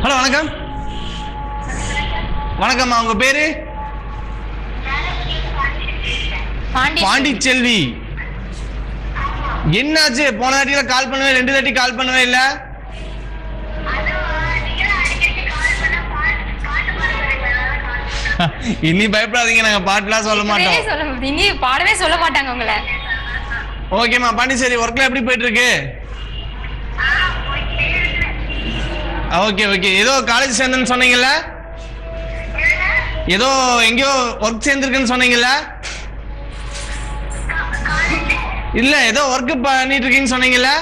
Hello வணக்கம். வணக்கம்மா, உங்க பேரு? பாண்டிச்செல்வி. என்னாச்சு? போன தாட்டில கால் பண்ணவே, 2 தாட்டி கால் பண்ணவே இல்ல. இனி பயப்படாதீங்க, நாங்க பாட்டுலாம் சொல்ல மாட்டோம். இனி பாடவே சொல்ல மாட்டாங்க உங்களை. ஓகேம்மா பாண்டிச்சேரி, ஒர்க்ல எப்படி போயிட்டு இருக்கு? Okay okay. ஏதோ காலேஜ் சேர்ந்தேன்னு சொன்னீங்கல்ல? ஏதோ எங்கேயோ ஒர்க் சேர்ந்துருக்குன்னு சொன்னீங்கல்ல? இல்ல ஏதோ ஒர்க் பண்ணிட்டு இருக்கீங்கன்னு சொன்னீங்கல்ல?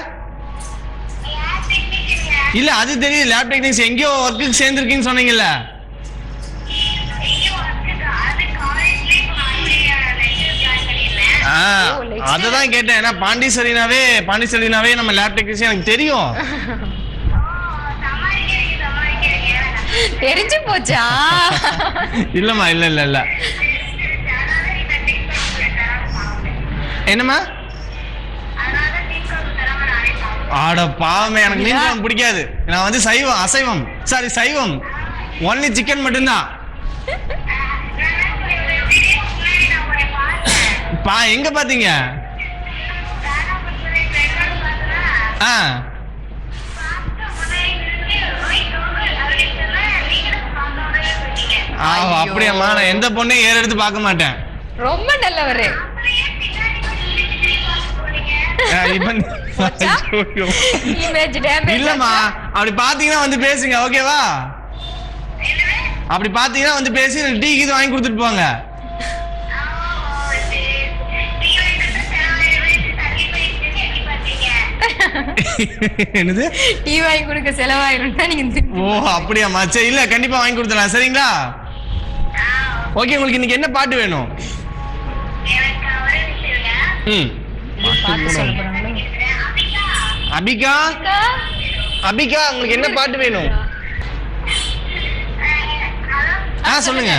இல்ல அது தெரியுது, லேப் டெக்னீஷியன் எங்கேயோ ஒர்க்கு சேர்ந்துருக்கீங்கன்னு சொன்னீங்கல்ல? அததான் கேட்டேன். ஏன்னா பாண்டிச்சேரினாவே நம்ம லேப் டெக்னீஷியன் எனக்கு தெரியும். தெரிஞ்சு போச்சா? இல்லம்மா, இல்ல இல்ல இல்ல. என்னம்மா? ஆட பாவமே, எனக்கு மீன் குழம்பு பிடிக்காது. நான் வந்து சைவம். ஒன்லி சிக்கன் மட்டும்தான். எங்க பாத்தீங்க? அப்படியாம்மா, நான் எந்த பொண்ணையும் ஏற எடுத்து பார்க்க மாட்டேன். ரொம்ப நல்லவரு. இல்லம்மா, அப்படி பாத்தீங்கன்னா வந்து பேசுங்க, ஓகேவா? அப்படி பாத்தீங்கன்னா வந்து பேசி டீ கீது வாங்கி கொடுத்துட்டு போங்க. என்னது? டீ வாங்கி கொடுக்க செலவாயிருந்தா நீங்க. ஓ அப்படியாம்மா, சரி. இல்ல கண்டிப்பா வாங்கி கொடுத்துடலாம், சரிங்களா? ஓகே, உங்களுக்கு இன்னைக்கு என்ன பாட்டு வேணும்? அபிகா, உங்களுக்கு என்ன பாட்டு வேணும்? சொல்லுங்க.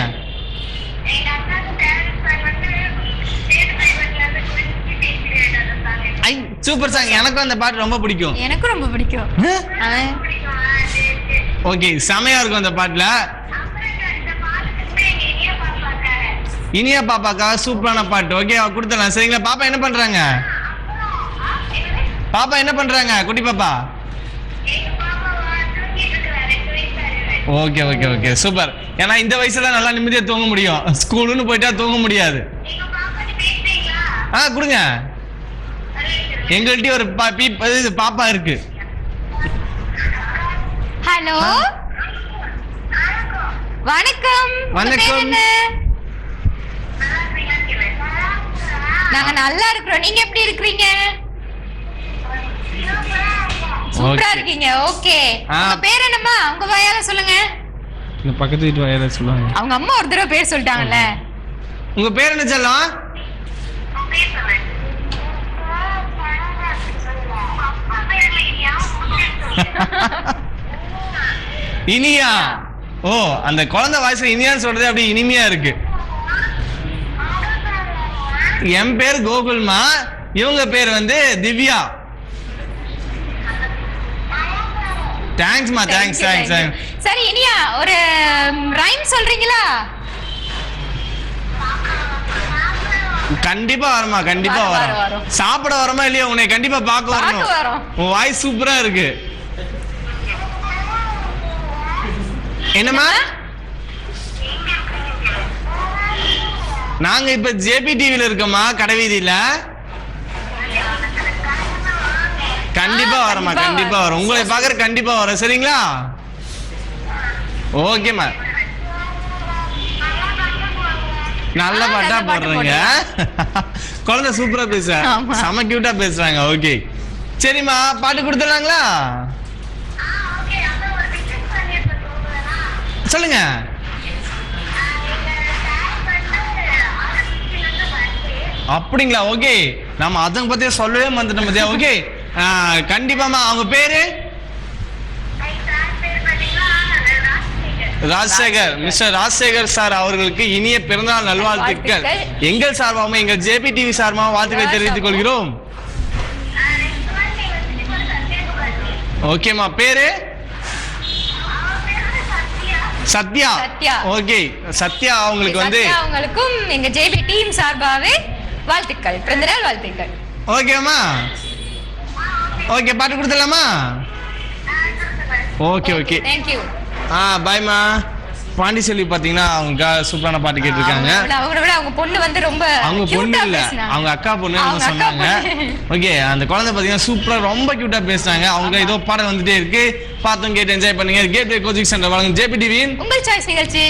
Super song. எனக்கும் அந்த பாட்டு ரொம்ப பிடிக்கும். எனக்கும் ரொம்ப பிடிக்கும். ஓகே, செமையா இருக்கும் அந்த பாட்டுல. இனியா பாப்பாக்கா சூப்பரான பாட்டு. ஓகே, கொடுத்துடலாம், சரிங்களா? பாப்பா என்ன பண்றாங்க? குட்டி பாப்பா. Okay okay okay, super. ஏன்னா இந்த வயசுல நல்லா நிம்மதியா தூங்க முடியும். ஸ்கூலுன்னு போயிட்டா தூங்க முடியாது. கொடுங்க. எங்கள்கிட்ட ஒரு பாப்பா இருக்கு. ஹலோ, வணக்கம். வணக்கம். நாங்க நல்லா இருக்கிறோம். நீங்க எப்படி இருக்கீங்க? சூப்பரா இருக்கீங்க. ஓகே, உங்க பேர் என்னம்மா? உங்க வாயால சொல்லுங்க. இந்த பக்கத்து வீட்டு வாயால சொல்லுங்க. அவங்க அம்மா ஒரு தடவை பேர் சொல்லிட்டாங்கல்ல. உங்க பேர் என்ன செல்லம்? இனியா. ஓ, அந்த குழந்தை வாய்ஸ்ல இனியான்னு சொல்றது அப்படி இனிமையா இருக்கு. என் பேர் கோகுல்மா, இவங்க பேர் வந்து திவ்யா. தேங்க்ஸ்மா, தேங்க்ஸ். சரி இனியா, ஒரு ரைம் சொல்றீங்களா? கண்டிப்பா வரமா, கண்டிப்பா வரோம். சாப்பிட வரமா இல்லையா? உன்னை கண்டிப்பா பார்க்க வரணும். உன் வாய்ஸ் சூப்பரா இருக்கு. என்னம்மா? நாங்க இப்ப ஜேபி டிவில இருக்கோமா, கடைவீதியில. கண்டிப்பா வரமா, கண்டிப்பா வரும். உங்களை பாக்குற கண்டிப்பா வரும், சரிங்களா? ஓகேமா, நல்ல பாட்டா போடுறீங்க. குழந்தை சூப்பரா பேசுற, செம கியூட்டா பேசுறாங்க. ஓகே, சரிம்மா, பாட்டு கொடுத்துடலாங்களா? சொல்லுங்க. அப்படிங்களா? ஓகே, நம்ம அதை பத்தி சொல்லவே வந்துட்டோம் பத்தியா? ஓகே, கண்டிப்பாமா. அவங்க பேரு ராஜசேகர். மிஸ்டர் ராஜசேகர் சார் அவர்களுக்கு இனிய பிறந்தநாள் நல்வாழ்த்துக்கள். எங்கள் சார்பாகவும் எங்கள் ஜேபி டிவி சார்பாகவும் வாழ்த்துக்களை தெரிவித்துக் கொள்கிறோம். ஓகேமா, பேரு சத்யா. சத்யா. ஓகே சத்யா அவங்களுக்கு வந்து சத்யா அவங்களுக்கும் எங்க ஜேபி டீம் சார்பாவே வாழ்த்துக்கள், பிறந்தநாள் வாழ்த்துக்கள். ஓகேம்மா, ஓகே பாட்டு கொடுத்துடலாமா? Okay okay thank you. பாய்மா. பாண்டிச்செல்வி பாத்தீங்கன்னா அவங்க சூப்பரான பாட்டு கேட்டிருக்காங்க. அவங்கள விட அவங்க பொண்ணு வந்து ரொம்ப அவங்க பொண்ணு இல்ல, அவங்க அக்கா பொண்ணு சொன்னாங்க. ஓகே அந்த குழந்தை பாத்தீங்கன்னா சூப்பரா ரொம்ப கியூட்டா பேசுறாங்க. அவங்க ஏதோ பாடல் வந்துட்டே இருக்கு, பார்த்தோம் கேட்டு என்ஜாய் பண்ணுங்க. கேட்வே கோச்சிங் சென்டர் வழங்கும் ஜேபி டிவி உங்கள் சாய்ஸ் நிகழ்ச்சி.